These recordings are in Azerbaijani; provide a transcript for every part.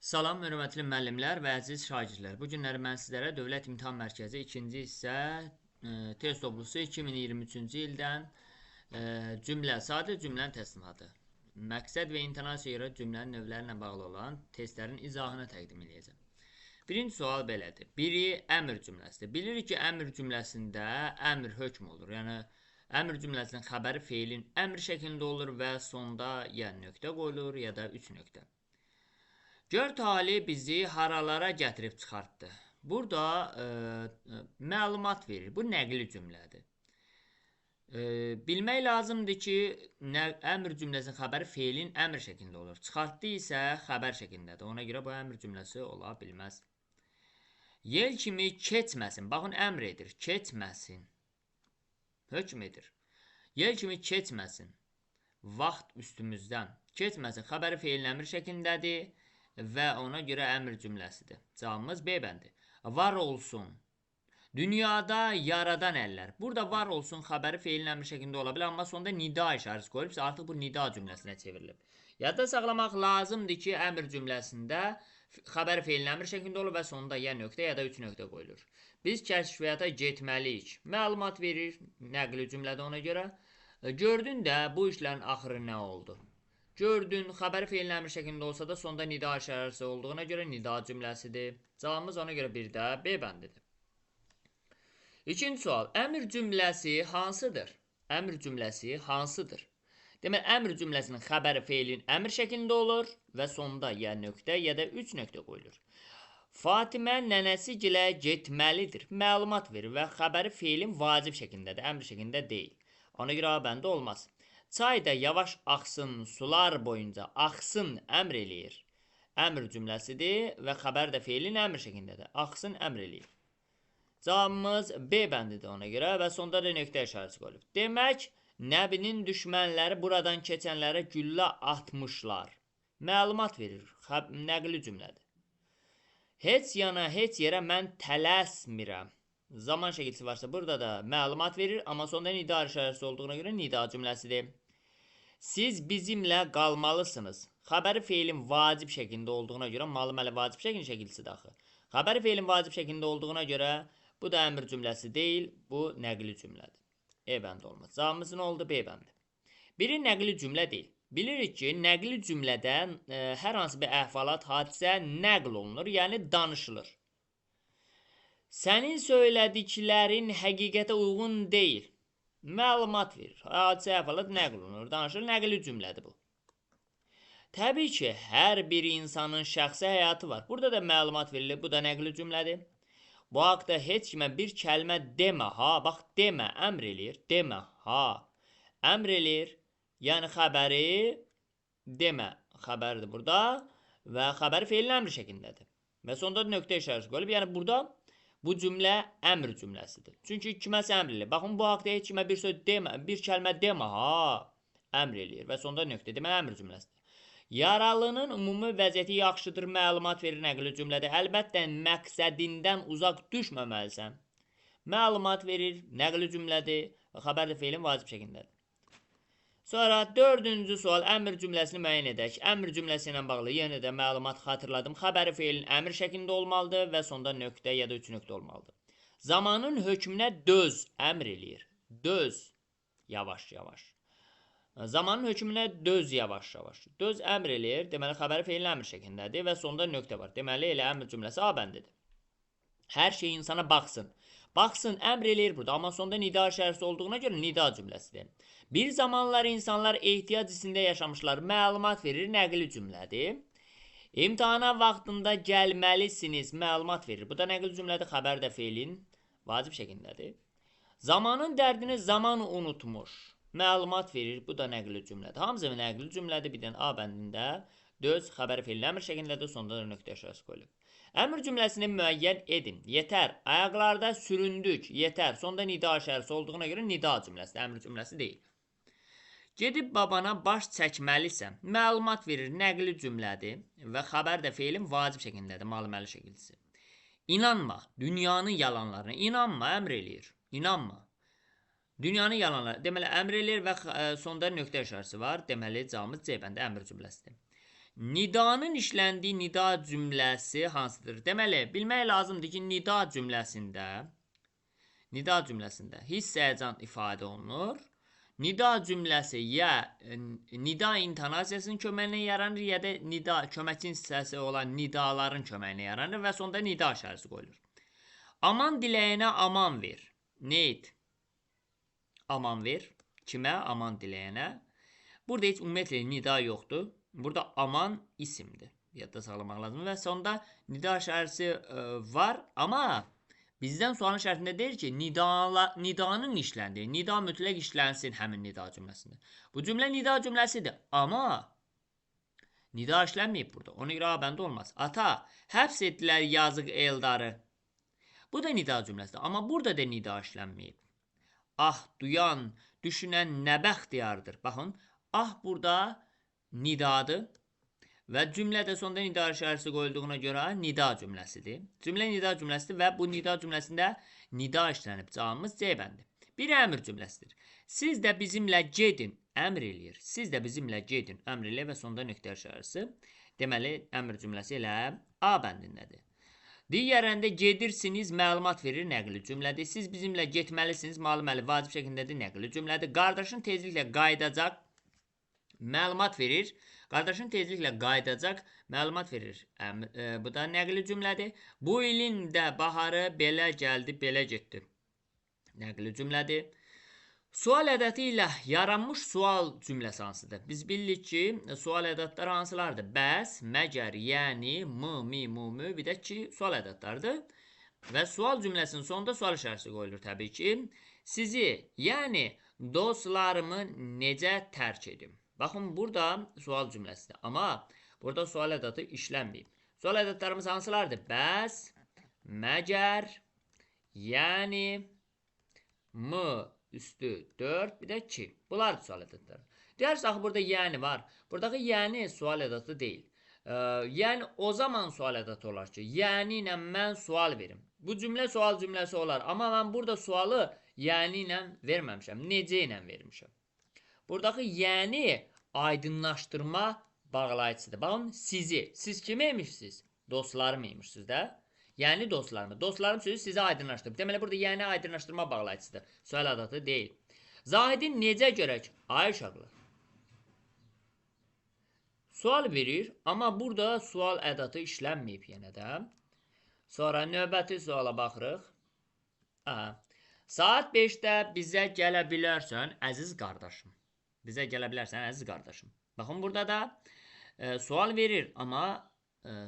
Salam, hörmətli müəllimlər və əziz şagirdlər. Bu günləri mən sizlərə Dövlət İmtahan Mərkəzi 2-ci hissə test toplusu 2023-cü ildən sadə cümlənin təsnifatı, məqsəd və intonasiyaya görə cümlənin növləri ilə bağlı olan testlərin izahını təqdim edəcəm. Birinci sual belədir. Biri əmr cümləsidir. Bilirik ki, əmr cümləsində əmr hökm olur. Yəni, əmr cümləsinin xəbəri feilin əmr şəklində olur və sonda ya nöqtə qoyulur, ya da 3 nöqtə. Gör tali bizi haralara gətirib çıxartdı. Burada məlumat verir. Bu nəqli cümlədir. Bilmək lazımdır ki, əmr cümləsinin xəbəri feilin əmr şəklində olur. Çıxartdı isə xəbər şəklindədir. Ona görə bu əmr cümləsi ola bilməz. Yel kimi keçməsin. Baxın, əmr edir. Keçməsin. Hökm edir. Yel kimi keçməsin. Vaxt üstümüzdən. Keçməsin. Xəbəri feilin əmr şəklindədir və ona görə əmr cümləsidir. Cavabımız B bəndi. Var olsun. Dünyada yaradan əllər. Burada var olsun xəbəri feilin əmr şəklində ola bilər, amma sonda nida işarəsi qoyulubsa artıq bu nida cümləsinə çevrilib. Yadda saxlamaq lazımdır ki, əmr cümləsində xəbər feilin əmr şəklində olur və sonunda ya nöqtə ya da 3 nöqtə qoyulur. Biz kəşfiyyata getməliyik. Məlumat verir, nəqli cümlədə ona görə. Gördün də bu işlərin axırı nə oldu? Gördün, xəbər feilin əmr şəklində olsa da sonda nida işarəsi olduğuna görə nida cümləsidir. Cavabımız ona görə bir də B bəndidir. İkinci sual. Əmr cümləsi hansıdır? Əmr cümləsi hansıdır? Deməli, əmr cümləsinin xəbəri feilin əmr şəklində olur və sonda ya nöqtə ya da 3 nöqtə qoyulur. Fatimə nənəsi gilə getməlidir. Məlumat verir və xəbəri feilin vacib şəklindədir, əmr şəklində deyil. Ona görə A bəndi olmaz. Çay da yavaş axsın, sular boyunca axsın əmr eləyir. Əmr cümləsidir və xəbər də feilin əmr şəklindədir. Axsın əmr eləyir. Cavabımız B bəndidir ona görə və sonda da nöqtə işarəsi qoyulub. Demək, Nəbinin düşmənləri buradan keçənlərə güllə atmışlar. Məlumat verir. Nəqli cümlədir. Heç yana, heç yerə mən tələsmirəm. Zaman şəkilsi varsa burada da məlumat verir, amma sonda nida işarəsi olduğuna görə nida cümləsidir. Siz bizimlə qalmalısınız. Xəbəri feilin vacib şəklində olduğuna görə malum vacib şəkilsidir axı. Xəbəri feilin vacib şəklində olduğuna görə bu da əmr cümləsi deyil, bu nəqli cümlədir. E bəndi olmaz. Cavabımız nə oldu? B bəndi. Biri nəqli cümlə deyil. Bilirik ki, nəqli cümlədə hər hansı bir əhvalat, hadisə nəql olunur, yəni danışılır. Sənin söylədiklərin həqiqətə uyğun deyil. Məlumat verir. Hadisə, əhvalat nəql olunur, danışılır, nəqli cümlədir bu. Təbii ki, hər bir insanın şəxsi həyatı var. Burada da məlumat verilir, bu da nəqli cümlədir. Bu haqda heç kimə bir kəlmə demə, ha, bax, demə, əmr eləyir, demə, ha, əmr eləyir, yəni xəbəri demə, xəbərdir burada və xəbəri feilin əmr şəklindədir. Və sonda nöqtə işarəsi qoyulub, yəni burada bu cümlə əmr cümləsidir. Çünki kiməsə əmr eləyir. Baxın, bu haqda heç kimə bir söz demə, bir kəlmə demə, ha, əmr eləyir və sonda nöqtə, demək əmr cümləsidir. Yaralının ümumi vəziyyəti yaxşıdır, məlumat verir nəqli cümlədə. Əlbəttə, məqsədindən uzaq düşməməlisən. Məlumat verir, nəqli cümlədir və xəbər də feilin vacib şəklindədir. Sonra dördüncü sual, əmr cümləsini müəyyən edək. Əmr cümləsi ilə bağlı yenə də məlumat xatırladım. Xəbəri feilin əmr şəklində olmalıdır və sonda nöqtə ya da 3 nöqtə olmalıdır. Zamanın hökmünə döz, əmr eləyir. Döz, yavaş-yavaş. Zamanın hökmünə döz yavaş-yavaş. Döz əmr eləyir, deməli xəbəri feilin əmr şəklindədir və sonda nöqtə var. Deməli elə əmr cümləsi A bəndidir. Hər şey insana baxsın. Baxsın əmr eləyir burada, amma sonda nida işarəsi olduğuna görə nida cümləsidir. Bir zamanlar insanlar ehtiyac içində yaşamışlar. Məlumat verir, nəqli cümlədir. İmtahana vaxtında gəlməlisiniz. Məlumat verir. Bu da nəqli cümlədir, xəbər də feilin vacib şəklindədir. Zamanın dərdini zaman unutmuş. Məlumat verir, bu da nəqli cümlədir. Hamısı nəqli cümlədir, bir dənə A bəndində döz, xəbər feilin əmr şəklindədir, sonda da nöqtə işarəsi qoyulub. Əmr cümləsini müəyyən edin. Yetər, ayaqlarda süründük, yetər. Sonda nida işarəsi olduğuna görə nida cümləsidir, əmr cümləsi deyil. Gedib babana baş çəkməlisən. Məlumat verir, nəqli cümlədir və xəbər də feilin vacib şəklindədir, malum şəkilsi. İnanma, dünyanın yalanlarına. İnanma, əmr eləyir. İnanma. Dünyanın yalanları. Deməli, əmr eləyir və sonda nöqtə işarəsi var. Deməli, cavabımız C bəndə əmr cümləsidir. Nidanın işləndiyi nida cümləsi hansıdır? Deməli, bilmək lazımdır ki, nida cümləsində hiss həyəcan ifadə olunur. Nida cümləsi ya nida intonasiyasının köməyinə yaranır, ya da nida köməkçi hissəsi olan nidaların köməyinə yaranır və sonda nida işarəsi qoyulur. Aman diləyənə aman ver. Nə et? Aman ver. Kimə? Aman diləyənə. Burada heç ümumiyyətlə nida yoxdur. Burada aman isimdir. Yadda saxlamaq lazım. Və sonda nida işarəsi var, amma bizdən sualın şərtində deyir ki, nidanın işləndiyi, nida mütləq işlənsin həmin nida cümləsində. Bu cümlə nida cümləsidir, amma nida işlənməyib burada. Ona görə bəndə olmaz. Ata, həbs etdilər yazıq Eldarı. Bu da nida cümləsidir, amma burada da nida işlənməyib. Ah, duyan, düşünən nə bəxtiyardır. Baxın, ah burada nidadır və cümlədə sonda nida işarəsi qoyulduğuna görə nida cümləsidir. Cümlə nida cümləsidir və bu nida cümləsində nida işlənib. Cavabımız C bəndi. Bir əmr cümləsidir. Siz də bizimlə gedin, əmr eləyir. Siz də bizimlə gedin, əmr eləyir və sonda nöqtə işarəsi. Deməli, əmr cümləsi elə A bəndindədir. Digərində gedirsiniz, məlumat verir, nəqli cümlədir. Siz bizimlə getməlisiniz, müəlliməli vacib şəklindədir, nəqli cümlədir. Qardaşın tezliklə qayıdacaq, məlumat verir. Qardaşın tezliklə qayıdacaq, məlumat verir. Bu da nəqli cümlədir. Bu ilin də baharı belə gəldi, belə getdi. Nəqli cümlədir. Sual ədəti ilə yaranmış sual cümləsi hansıdır? Biz bilirik ki, sual ədətləri hansılardır? Bəs, məgər, yəni, mü, bir də ki, sual ədətlərdir. Və sual cümləsinin sonunda sual işarəsi qoyulur təbii ki. Sizi, yəni dostlarımı necə tərk edim? Baxın, burada sual cümləsidir. Amma burada sual ədəti işlənməyib. Sual ədətlərimiz hansılardır? Bəs, məgər, yəni, üstü 4, bir də 2. Bunlar sual ədədləri. Deyərsək, axı, burada yəni var. Buradakı yəni sual ədədi deyil. Yəni, o zaman sual ədədi olar ki, yəni ilə mən sual verim. Bu cümlə sual cümləsi olar. Amma mən burada sualı yəni ilə verməmişəm. Necə ilə vermişəm. Buradakı yəni aydınlaşdırma bağlayıcısıdır. Baxın, sizi. Siz kiməymişsiniz? Dostlarım imişsiniz də. Yəni dostlarım. Dostlarım sözü sizə aydınlaşdırıb. Deməli, burada yəni aydınlaşdırma bağlayıcısıdır. Sual adatı deyil. Zahidin necə görək? Ay uşaqlar. Sual verir, amma burada sual ədatı işlənməyib yenə də. Sonra növbəti suala baxırıq. Saat 5-də bizə gələ bilərsən, əziz qardaşım. Bizə gələ bilərsən, əziz qardaşım. Baxın, burada da sual verir, amma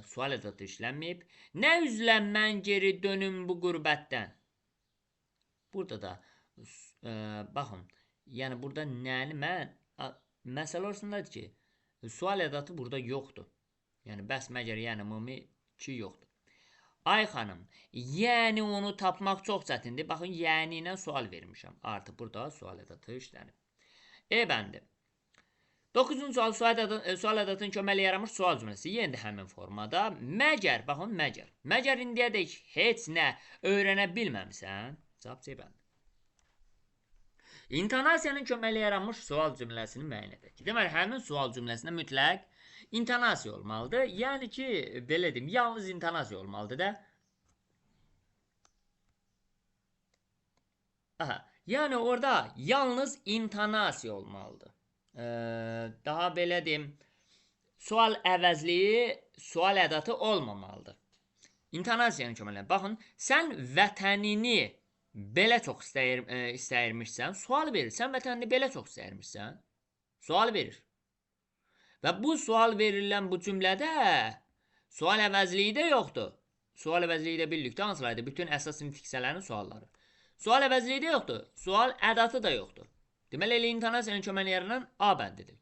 sual ədatı işlənməyib. Nə üzlə mən geri dönüm bu qürbətdən? Burada da baxın, yəni burada nəni mən məsələ orasındadır ki, sual ədatı burada yoxdur. Yəni bəs, məgər, yəni mumi 2 yoxdur. Ay xanım, yəni onu tapmaq çox çətindir. Baxın, yəni ilə sual vermişəm. Artıq burada sual ədatı işlənib. E bəndi. 9-cu sual ədatının köməli yaranmış sual cümləsi. Yenə də həmin formada. Məgər, baxın, məgər. Məgər indiyədək heç nə öyrənə bilməmisən? Cavab C bəndi. İntonasiyanın köməli yaranmış sual cümləsini müəyyən edək. Deməli, həmin sual cümləsində mütləq intonasiya olmalıdır. Yəni ki, belə deyim, yalnız intonasiya olmalıdır da. Yəni orada yalnız intonasiya olmalıdır. Daha belə deyim, sual əvəzliyi, sual ədatı olmamalıdır. İntonasiyanın köməli. Baxın, sən vətənini belə çox istəyirmişsən, sual verir. Sən vətənini belə çox istəyirmişsən, sual verir. Və bu sual verilən bu cümlədə sual əvəzliyi də yoxdur. Sual əvəzliyi də birlikdə hansılardır? Bütün əsas fiksələrin sualları. Sual əvəzliyi də yoxdur. Sual ədatı da yoxdur. Deməli, elə intonasiyanın köməli yaranan A bəndidir.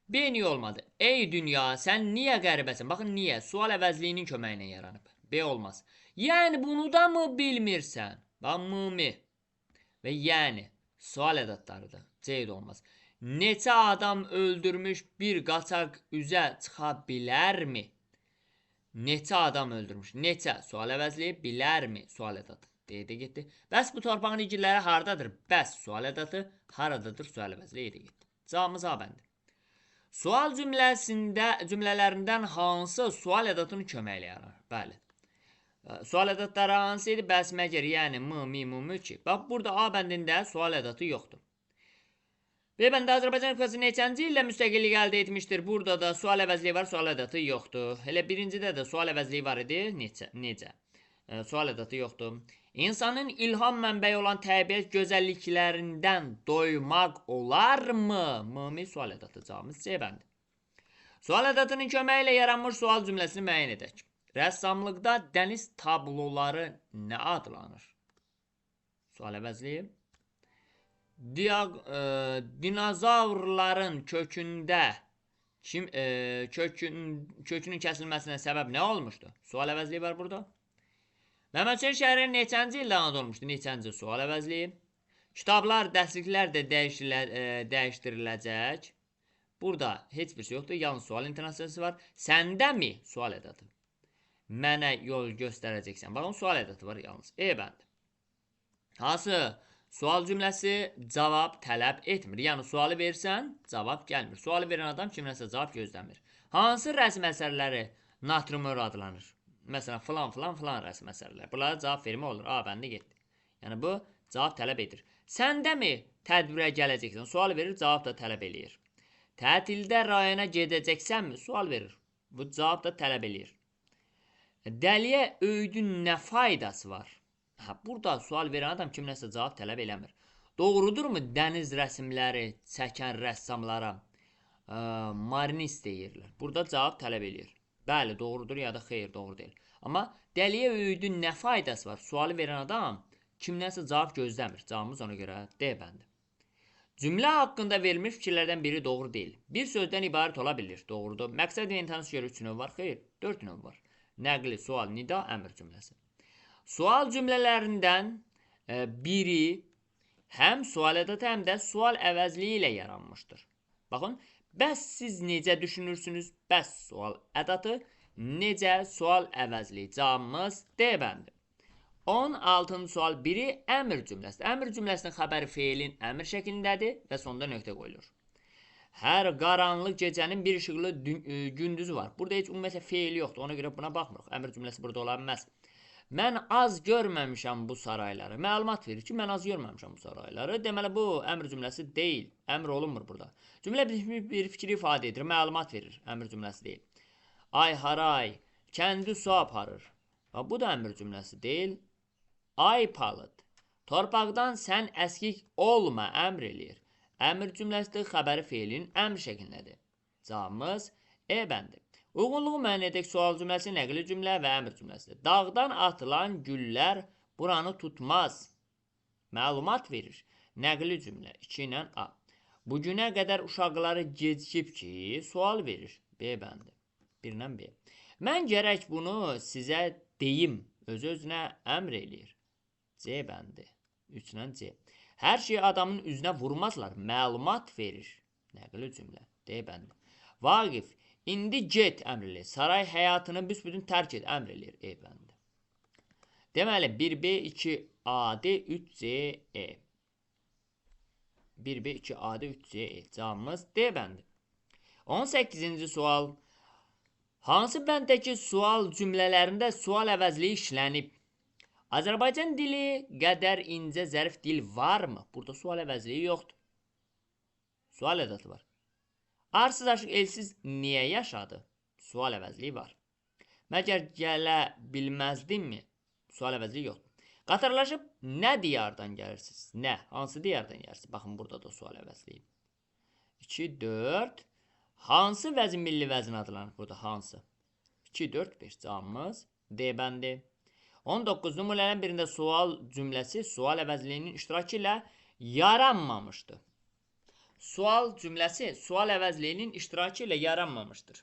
B niyə olmadı? Ey dünya, sən niyə qəribəsən? Baxın, niyə? Sual əvəzliyinin köməyinə yaranıb. B olmaz. Yəni, bunu da mı bilmirsən? Bax, mumi və yəni sual ədatlarıdır. C də olmaz. Neçə adam öldürmüş bir qaçaq üzə çıxa bilərmi? Neçə adam öldürmüş? Neçə? Sual əvəzliyi bilərmi? Sual ədatı. D-də getdi. Bəs bu torpağın igidləri haradadır? Bəs sual ədatı haradadır? Sual əvəzliyi D-də getdi. Cavabımız A bəndi. Sual cümlələrindən hansı sual ədatının köməyi ilə yaranır? Bəli. Sual ədatları hansı idi? Bəs, məgər, yəni m, mi, mu, mü ki. Bax, burada A bəndində sual ədatı yoxdur. B bəndə Azərbaycan Respublikası neçənci ildə müstəqillik əldə etmişdir? Burada da sual əvəzliyi var, sual ədatı yoxdur. Elə birincidə də sual əvəzliyi var idi. Necə? Sual ədatı yoxdur. İnsanın ilham mənbəyi olan təbiət gözəlliklərindən doymaq olarmı? M, sual ədatı cavabımız C bəndi. Sual ədatının köməyi ilə yaranmış sual cümləsini müəyyən edək. Rəssamlıqda dəniz tabloları nə adlanır? Sual əvəzliyi. Dinozavrların kökünün kəsilməsinə səbəb nə olmuşdu? Sual əvəzliyi var burada. Məhəmməd Hüseyn şəhəri neçənci ildə anadan olmuşdu? Neçənci? Sual əvəzliyi. Kitablar, dərsliklər də dəyişdiriləcək. Burada heç bir şey yoxdur. Yalnız sual intonasiyası var. Səndə mi? Sual ədatı. Mənə yol göstərəcəksən. Baxın, sual ədatı var yalnız. E bəndi. Hansı sual cümləsi cavab tələb etmir. Yəni, sualı versən, cavab gəlmir. Sualı verən adam kimləsə cavab gözləmir. Hansı rəsm əsərləri natrumör adlanır? Məsələn, filan rəsm əsərləri. Bunlara cavab vermə olur. A bəndi getdi. Yəni, bu cavab tələb edir. Səndə mi tədbirə gələcəksən? Sual verir, cavab da tələb eləyir. Tətildə rayona gedəcəksənmi? Sual verir. Bu cavab da tələb eləyir. Dəliyə öydün nə faydası var? Burada sual verən adam kimləsə cavab tələb eləmir. Doğrudurmu dəniz rəsmləri çəkən rəssamlara marinist deyirlər? Burada cavab tələb eləyir. Bəli, doğrudur ya da xeyr, doğru deyil. Amma dəliyə öydün nə faydası var? Sualı verən adam kimləsə cavab gözləmir. Cavabımız ona görə D bəndi. Cümlə haqqında verilmiş fikirlərdən biri doğru deyil. Bir sözdən ibarət ola bilir. Doğrudur. Məqsəd və intensiya görə 3 növ var. Xeyr, 4 növ var. Nəqli, sual, nida, əmr cümləsi. Sual cümlələrindən biri həm sual ədatı, həm də sual əvəzliyi ilə yaranmışdır. Baxın, bəs siz necə düşünürsünüz? Bəs sual ədatı, necə sual əvəzliyi. Cavabımız D bəndi. 16-cı sual biri əmr cümləsidir. Əmr cümləsinin xəbəri feilin əmr şəklindədir və sonda nöqtə qoyulur. Hər qaranlıq gecənin bir işıqlı gündüzü var. Burada heç ümumiyyətlə feil yoxdur. Ona görə buna baxmırıq. Əmr cümləsi burada ola bilməz. Mən az görməmişəm bu sarayları. Məlumat verir ki, mən az görməmişəm bu sarayları. Deməli, bu əmr cümləsi deyil. Əmr olunmur burada. Cümlə bir fikri ifadə edir. Məlumat verir. Əmr cümləsi deyil. Ay haray, kəndi su aparır. Bu da əmr cümləsi deyil. Ay palıd, torpaqdan sən əskik olma, əmr eləyir. Əmr cümləsidir, xəbəri feilin əmr şəklindədir. Cavabımız E bəndi. Uyğunluğu müəyyən edək, sual cümləsi, nəqli cümlə və əmr cümləsidir. Dağdan atılan güllər buranı tutmaz. Məlumat verir. Nəqli cümlə 2 ilə A. Bugünə qədər uşaqları gecikib ki, sual verir. B bəndi. 1 ilə B. Mən gərək bunu sizə deyim. Öz-özünə əmr eləyir. C bəndi. 3 ilə C. Hər şeyi adamın üzünə vurmazlar. Məlumat verir. Nəqli cümlə. D bəndi. Vaqif, indi get əmr eləyir. Saray həyatını büsbütün tərk et əmr eləyir. E bəndi. Deməli, 1B, 2AD, 3CE. 1B, 2AD, 3CE. Cavabımız D bəndi. 18-ci sual. Hansı bənddəki sual cümlələrində sual əvəzliyi işlənib? Azərbaycan dili qədər incə zərif dil varmı? Burada sual əvəzliyi yoxdur. Sual ədatı var. Arsız aşıq elsiz niyə yaşadı? Sual əvəzliyi var. Məgər gələ bilməzdinmi? Sual əvəzliyi yoxdur. Qatarlaşıb nə diyardan gəlirsiniz? Nə? Hansı diyardan gəlirsiniz? Baxın, burada da sual əvəzliyi. 2, 4. Hansı vəzin milli vəzin adlanır? Burada hansı? 2, 4, 5. Cavabımız D bəndi. 19 nümunələrin birində sual cümləsi sual əvəzliyinin iştirakı ilə yaranmamışdır. Sual cümləsi sual əvəzliyinin iştirakı ilə yaranmamışdır.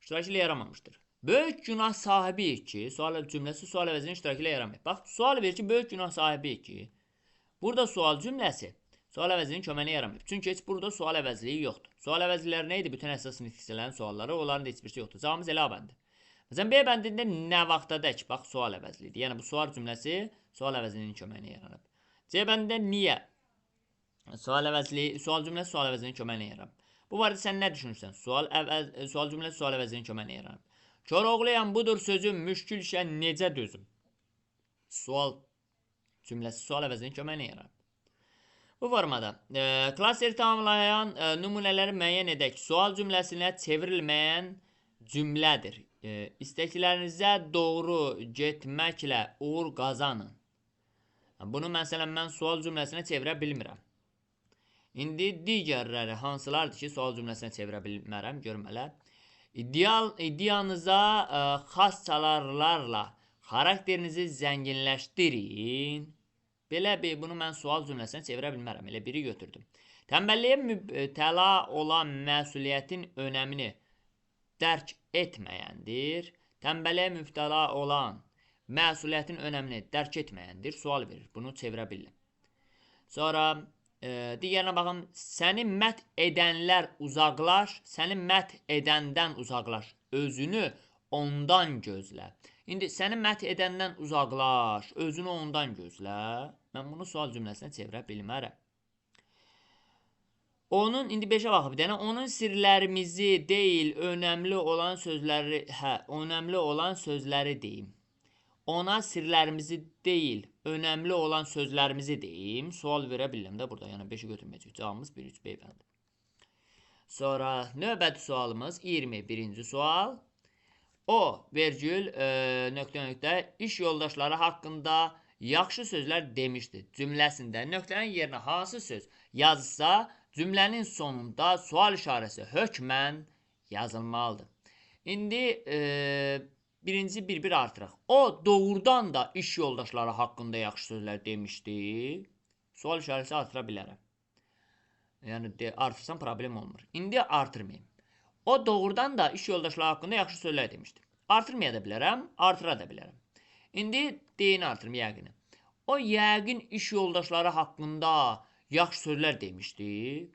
İştirakı ilə yaranmamışdır. Böyük günah sahibiyik ki, sual cümləsi sual əvəzliyinin iştirakı ilə yaranmayıb. Bax, sual verir ki, böyük günah sahibiyik ki. Burada sual cümləsi sual əvəzliyinin köməyinə yaramayıb. Çünki heç burada sual əvəzliyi yoxdur. Sual əvəzliləri nə idi? Bütün əsas nitqçilərin sualları, onların da heç bir şey yoxdur. Cavabımız elə A bəndi. Məsələn, B bəndində nə vaxtadək? Bax, sual əvəzliyidir. Yəni, bu sual cümləsi sual əvəzliyinin köməyinə yaranıb. C bəndində niyə? Sual cümləsi sual əvəzliyinin köməyinə yarar. Bu barədə sən nə düşünürsən? Sual cümləsi sual əvəzliyinin köməyinə yarar. Koroğluyam budur sözüm, müşkül işə necə dözüm? Sual cümləsi sual əvəzliyinin köməyinə yarar. Bu formada klasteri tamamlayan nümunələri müəyyən edək. Sual cümləsinə çevrilməyən cümlədir. İstəklərinizə doğru getməklə uğur qazanın. Bunu məsələn mən sual cümləsinə çevirə bilmirəm. İndi digərləri hansılardır ki, sual cümləsinə çevirə bilmərəm, görmələ. İdeyanıza xas çalarlarla xarakterinizi zənginləşdirin. Belə bir, bunu mən sual cümləsinə çevirə bilmərəm, elə biri götürdüm. Tənbəlliyə mübtəla olan məsuliyyətin önəmini dərk etməyəndir. Tənbəlliyə mübtəla olan məsuliyyətin önəmini dərk etməyəndir, sual verir. Bunu çevirə bilirəm. Sonra digərinə baxın, səni mət edənlər uzaqlaş, səni mət edəndən uzaqlaş, özünü ondan gözlə. İndi səni mət edəndən uzaqlaş, özünü ondan gözlə. Mən bunu sual cümləsinə çevirə bilmərəm. İndi 5-ə baxıb, onun sirlərimizi deyil, önəmli olan sözləri deyim. Ona sirlərimizi deyil, önəmli olan sözlərimizi deyim. Sual verə bilirəm də burada. Yəni 5-i götürməyəcək. Cavabımız 1-3 B bəndi. Sonra növbəti sualımız 21-ci sual. O, nöqtə, iş yoldaşları haqqında yaxşı sözlər demişdi. Cümləsində nöqtənin yerinə hansı söz yazılsa, cümlənin sonunda sual işarəsi hökmən yazılmalıdır. İndi birinci bir artıraq. O doğrudan da iş yoldaşları haqqında yaxşı sözlər demişdi. Sual işarəsi artıra bilərəm. Yəni artırsam problem olmur. İndi artırmayayım. O doğrudan da iş yoldaşları haqqında yaxşı sözlər demişdi. Artırmaya da bilərəm, artıra da bilərəm. İndi deyini artırım, yəqini. O yəqin iş yoldaşları haqqında yaxşı sözlər demişdi.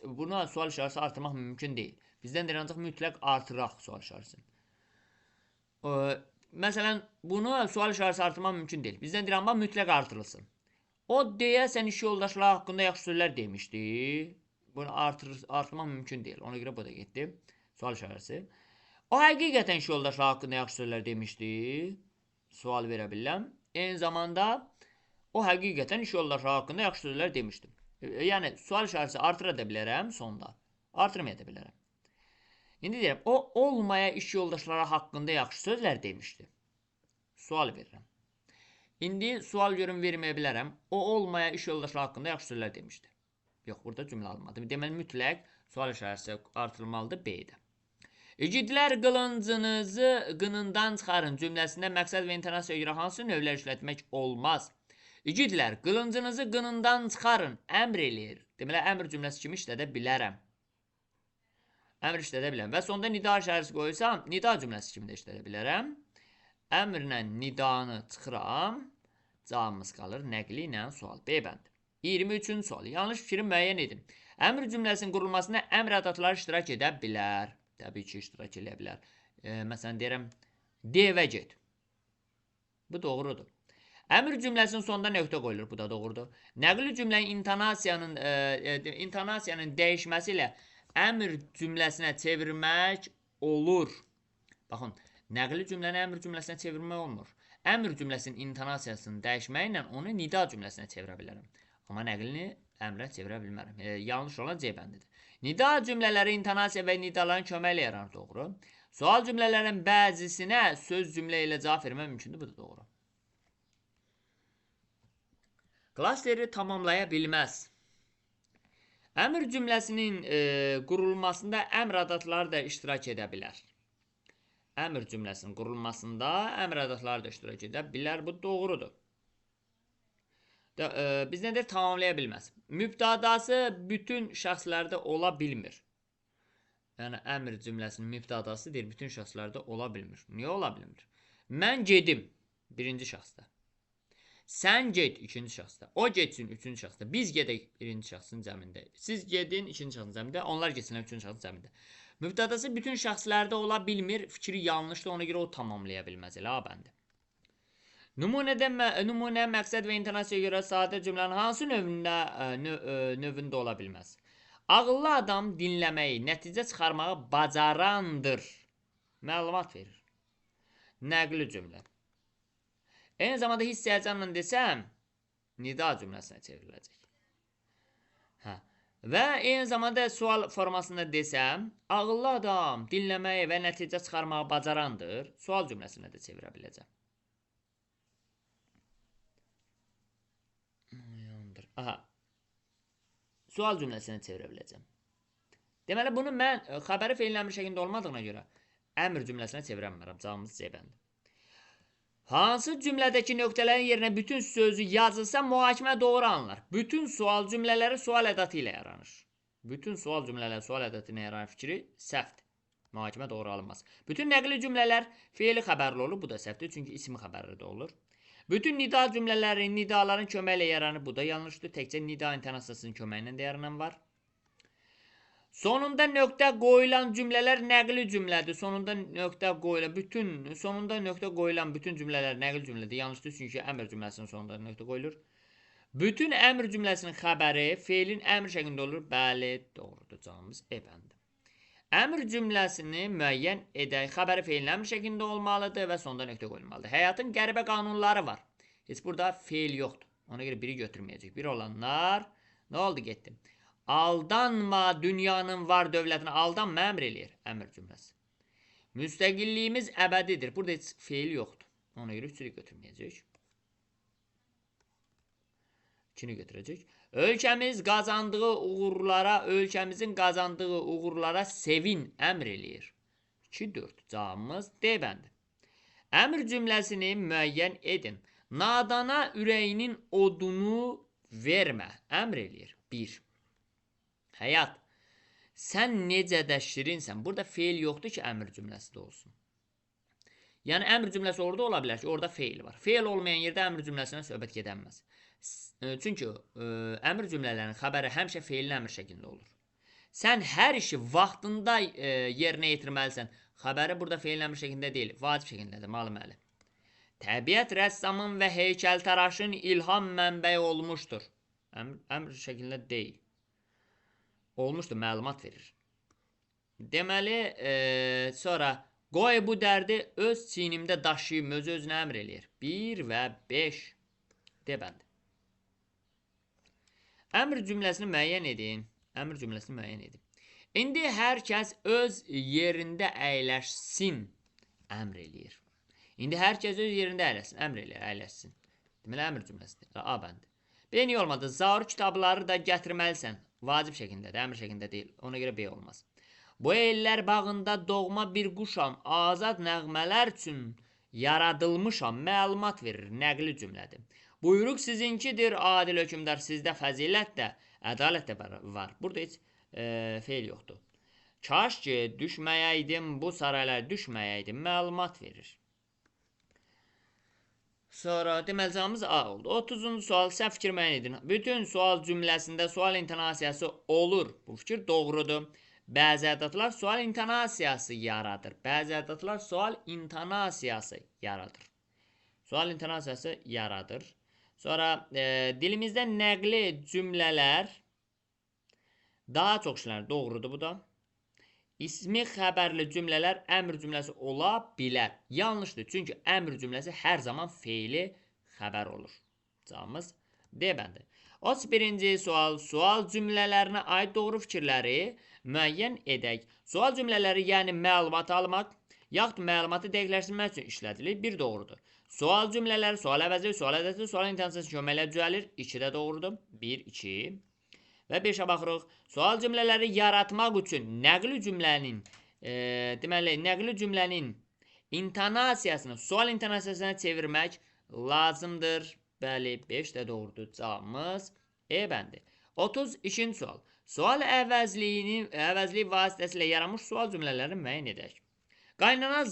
Buna sual işarəsi artırmaq mümkün deyil. Bizdən deyir ancaq mütləq artıraq sual işarəsini. Məsələn, bunu sual işarəsi artırmaq mümkün deyil. Bizdən deyir, amma mütləq artırılsın. O deyəsən iş yoldaşları haqqında yaxşı sözlər demişdi. Bunu artırmaq mümkün deyil. Ona görə bu da getdi. Sual işarəsi. O həqiqətən iş yoldaşları haqqında yaxşı sözlər demişdi. Sual verə bilirəm. Eyni zamanda o həqiqətən iş yoldaşları haqqında yaxşı sözlər demişdi. Yəni sual işarəsi artıra da bilərəm sonda. Artırmaya da bilərəm. İndi deyirəm, o olmaya iş yoldaşları haqqında yaxşı sözlər demişdi. Sual verirəm. İndi sual görüm verməyə bilərəm. O olmaya iş yoldaşları haqqında yaxşı sözlər demişdi. Yox, burada cümlə alınmadı. Deməli, mütləq sual işarəsi artırılmalıdır B-də. İgidlər qılıncınızı qınından çıxarın cümləsində məqsəd və intonasiyaya görə hansı növlər işlətmək olmaz? İgidlər qılıncınızı qınından çıxarın əmr eləyir. Deməli, əmr cümləsi kimi işlədə bilərəm. Əmr işlədə bilərəm. Və sonda nida işarəsi qoysam, nida cümləsi kimi də işlədə bilərəm. Əmrlə nidanı çıxıram. Cavabımız qalır nəqli ilə sual. B bəndi. 23-cü sual. Yanlış fikri müəyyən edin. Əmr cümləsinin qurulmasında əmr ədatları iştirak edə bilər. Təbii ki, iştirak edə bilər. Məsələn, deyirəm, devə get. Bu doğrudur. Əmr cümləsinin sonunda nöqtə qoyulur. Bu da doğrudur. Nəqli cümlənin intonasiyanın dəyişməsi ilə əmr cümləsinə çevirmək olur. Baxın, nəqli cümləni əmr cümləsinə çevirmək olmur. Əmr cümləsinin intonasiyasını dəyişməklə onu nida cümləsinə çevirə bilərəm. Amma nəqlini əmrə çevirə bilmərəm. Yanlış olan C bəndidir. Nida cümlələri intonasiya və nidaların köməklə yaranır, doğru. Sual cümlələrinin bəzisinə söz cümlə ilə cavab vermək mümkündür, bu da doğru. Klasteri tamamlaya bilməz. Əmr cümləsinin qurulmasında əmr ədatları da iştirak edə bilər. Əmr cümləsinin qurulmasında əmr ədatları da iştirak edə bilər. Bu doğrudur. Bizdən deyir, tamamlaya bilməz. Mübtədası bütün şəxslərdə ola bilmir. Yəni, əmr cümləsinin mübtədası deyir, bütün şəxslərdə ola bilmir. Niyə ola bilmir? Mən gedim, birinci şəxsdə. Sən get, ikinci şəxsdə. O getsin, üçüncü şəxsdə. Biz gedək, birinci şəxsin cəmində. Siz gedin, ikinci şəxsin cəmində. Onlar getsinlər, üçüncü şəxsin cəmində. Mübtədası bütün şəxslərdə ola bilmir. Fikri yanlışdır, ona görə o tamamlaya bilməz. Elə bəndi. Nümunə, məqsəd və intonasiyaya görə sadə cümlənin hansı növündə ola bilməz? Ağıllı adam dinləməyi, nəticə çıxarmağı bacarandır. Məlumat verir. Nəqli cümlə. Eyni zamanda hissiyəcanla desəm, nida cümləsinə çevriləcək. Və eyni zamanda sual formasında desəm, ağıllı adam dinləməyi və nəticə çıxarmağı bacarandır. Sual cümləsinə də çevirə biləcəm. Sual cümləsinə çevirə biləcəm. Deməli, bunu mən xəbəri feilin əmr şəklində olmadığına görə əmr cümləsinə çevirə bilmərəm. Cavabımız C bəndi. Hansı cümlədəki nöqtələrin yerinə bütün sözü yazılsa mühakimə doğru alınır? Bütün sual cümlələri sual ədatı ilə yaranır. Bütün sual cümlələri sual ədatı ilə yaranan fikri səhvdir. Mühakimə doğru alınmaz. Bütün nəqli cümlələr feili xəbərli olur. Bu da səhvdir, çünki ismi xəbərli də olur. Bütün nida cümlələri nidaların köməyi ilə yaranır. Bu da yanlışdır. Təkcə nida intonasiyasının köməyi ilə də yaranan var. Sonunda nöqtə qoyulan cümlələr nəqli cümlədir. Sonunda nöqtə qoyulan bütün cümlələr nəqli cümlədir. Yanlışdır, çünki əmr cümləsinin sonunda nöqtə qoyulur. Bütün əmr cümləsinin xəbəri feilin əmr şəklində olur. Bəli, doğrudur. Cavabımız E bəndi. Əmr cümləsini müəyyən edək. Xəbəri feilin əmr şəklində olmalıdır və sonunda nöqtə qoyulmalıdır. Həyatın qəribə qanunları var. Heç burada feil yoxdur. Ona görə biri götürməyəcək. Bir olanlar nə oldu, getdi? Aldanma dünyanın var dövlətinə, aldanma əmr eləyir. Əmr cümləsi. Müstəqilliyimiz əbədidir. Burada heç feil yoxdur. Ona görə 3-ü götürməyəcək. 2-ni götürəcək. Ölkəmizin qazandığı uğurlara sevin əmr eləyir. 2-4. Cavabımız D bəndi. Əmr cümləsini müəyyən edin. Nadana ürəyinin odunu vermə. Əmr eləyir. 1. Həyat, sən necə də şirinsən. Burada feil yoxdur ki, əmr cümləsi də olsun. Yəni, əmr cümləsi orada ola bilər ki, orada feil var. Feil olmayan yerdə əmr cümləsinə söhbət gedənməz. Çünki əmr cümlələrinin xəbəri həmişə feilin əmr şəklində olur. Sən hər işi vaxtında yerinə yetirməlisən. Xəbəri burada feilin əmr şəklində deyil, vacib şəklindədir, müəlliməli. Təbiət rəssamın və heykəltaraşın ilham mənbəyi olmuşdur. Əmr şəklində deyil. Olmuşdur, məlumat verir. Deməli, sonra qoy bu dərdi öz çiynimdə daşıyım, öz-özünə əmr eləyir. 1 və 5. D bəndi. Əmr cümləsini müəyyən edin. Əmr cümləsini müəyyən edin. İndi hər kəs öz yerində əyləşsin. Əmr eləyir. İndi hər kəs öz yerində əyləşsin. Əmr eləyir, əyləşsin. Deməli, əmr cümləsidir. A bəndi. B niyə olmadı? Zarur kitabları da gətirməlisən. Vacib şəklindədir, əmr şəklində deyil. Ona görə B olmaz. Bu ellər bağında doğma bir quşam, azad nəğmələr üçün yaradılmışam, məlumat verir, nəqli cümlədir. Buyruq sizinkidir, adil hökmdar, sizdə fəzilət də, ədalət də var. Burada heç feil yoxdur. Kaş ki, düşməyəydim, bu saraylar düşməyəydim, məlumat verir. Sonra deməli cavabımız A oldu. 30-cu sual, səhv fikir müəyyən edin. Bütün sual cümləsində sual intonasiyası olur. Bu fikir doğrudur. Bəzi ədatlar sual intonasiyası yaradır. Bəzi ədatlar sual intonasiyası yaradır. Sual intonasiyası yaradır. Sonra dilimizdə nəqli cümlələr daha çox işlənir. Doğrudur bu da. İsmi xəbərli cümlələr əmr cümləsi ola bilər. Yanlışdır, çünki əmr cümləsi hər zaman feili xəbər olur. Cavabımız D bəndi. 31-ci sual, sual cümlələrinə aid doğru fikirləri müəyyən edək. Sual cümlələri, yəni məlumat almaq, yaxud məlumatı dəqiqləşdirmək üçün işlədilir. Bir doğrudur. Sual cümlələri, sual əvəzi, sual ədəti, sual intonasiyası köməklə düzəlir. 2 də doğrudur. 1, 2. Və 5-ə baxırıq. Sual cümlələri yaratmaq üçün nəqli cümlənin intonasiyasını sual intonasiyasına çevirmək lazımdır. Bəli, 5 də doğrudur. Cavabımız E bəndi. 32-ci sual. Sual əvəzliyi vasitəsilə yaranmış sual cümlələrini müəyyən edək. Qaynanana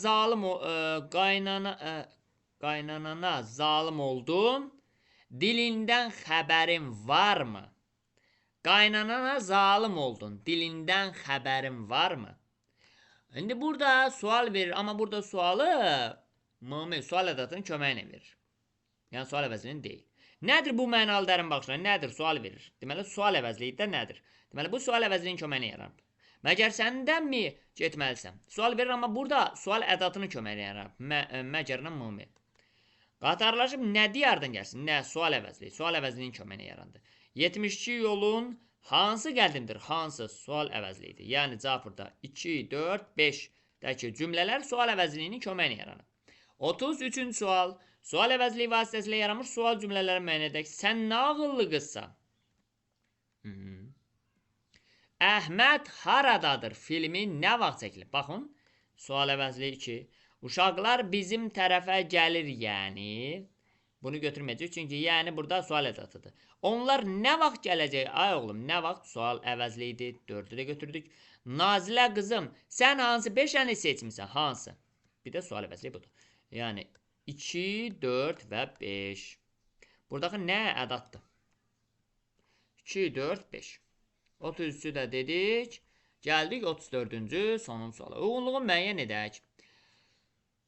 zalim oldun, dilindən xəbərin varmı? Qaynanana zalim oldun, dilindən xəbərin varmı? İndi burada sual verir, amma burada sualı sual ədatının köməyinə verir. Yəni sual əvəzliyinin deyil. Nədir bu mənalı dərin baxışlar? Nədir? Sual verir. Deməli, sual əvəzliyi də nədir? Deməli, bu sual əvəzliyinin köməyini yarar. Məgər səndənmi getməlisən? Sual verir, amma burada sual ədatını köməyini yarar. Məgərlə mümkün. Qatarlaşıb nə diyardan gəlsin? Nə? Sual əvəzliyi. Sual əvəzliyinin köməyini yarandı. 72 yolun hansı qədimdir? Hansı? Sual əvəzliyidir. Yəni, cavab burada 2, 4, 5 dəki cümlələr sual əvəzliyinin köməyini yaranır. 33-cü sual. Sual əvəzliyi vasitəsilə yaranmış sual cümlələri müəyyən edək. Sən nə ağıllı qızsan? Əhməd haradadır? Filmi nə vaxt çəkilib? Baxın, sual əvəzliyi 2. Uşaqlar bizim tərəfə gəlir, yəni. Bunu götürməyəcək, çünki yəni burada sual ədatıdır. Onlar nə vaxt gələcək? Ay oğlum, nə vaxt? Sual əvəzliyidir. 4-ü də götürdük. Nazilə qızım, sən hansı 5-əni seçmişsən? Hansı? Bir də sual əvəzliyi budur. Yəni 2, 4 və 5. Buradakı nə ədatdır? 2, 4, 5. 33-cü də dedik. Gəldik 34-cü sonuncu suala. Uyğunluğu müəyyən edək.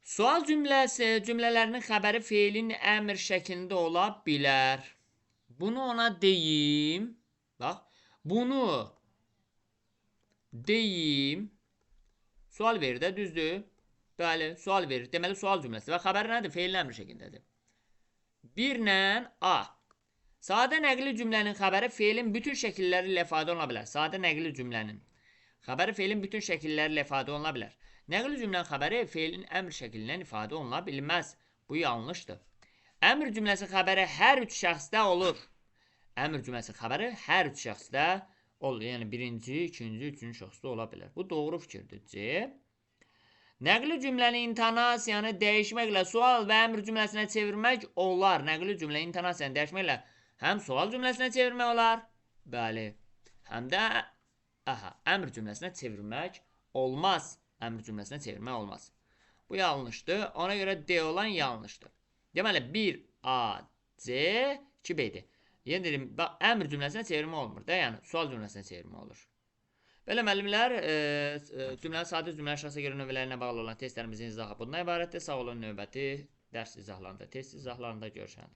Sual cümlələrinin xəbəri feilin əmr şəklində ola bilər. Bunu ona deyim. Bax, bunu deyim. Sual verir də, düzdür? Bəli, sual verir. Deməli, sual cümləsi. Və xəbər nədir? Feilin əmr şəklindədir. 1 ilə A. Sadə nəqli cümlənin xəbəri feilin bütün şəkilləri ilə ifadə oluna bilər. Sadə nəqli cümlənin xəbəri feilin bütün şəkilləri ilə ifadə oluna bilər. Nəqli cümlənin xəbəri feilin əmr şəklindən ifadə oluna bilməz. Bu yanlışdır. Əmr cümləsi xəbəri hər üç şəxsdə olur. Əmr cümləsi xəbəri hər üç şəxsdə olur. Yəni, birinci, ikinci, üçüncü şəxsdə ola bilər. Bu doğru fikirdir. C. Nəqli cümləni intonasiyanı dəyişməklə sual və əmr cümləsinə çevirmək olar. Nəqli cümlə intonasiyanı dəyişməklə həm sual cümləsinə çevirmək olar, bəli, həm də əmr cümləsinə çevirmək olmaz. Əmr cümləsinə çevirmək olmaz. Bu yanlışdır. Ona görə D olan yanlışdır. Deməli, 1 A, C, 2 B-dir. Yenə dedim, əmr cümləsinə çevirmək olmur da, yəni sual cümləsinə çevirmək olur. Belə müəllimlər, cümlənin sadə cümlələr şəxsə görə növlərinə bağlı olan testlərimizin izahı bundan ibarətdir. Sağ olun, növbəti dərs izahlarında, test izahlarında görüşən.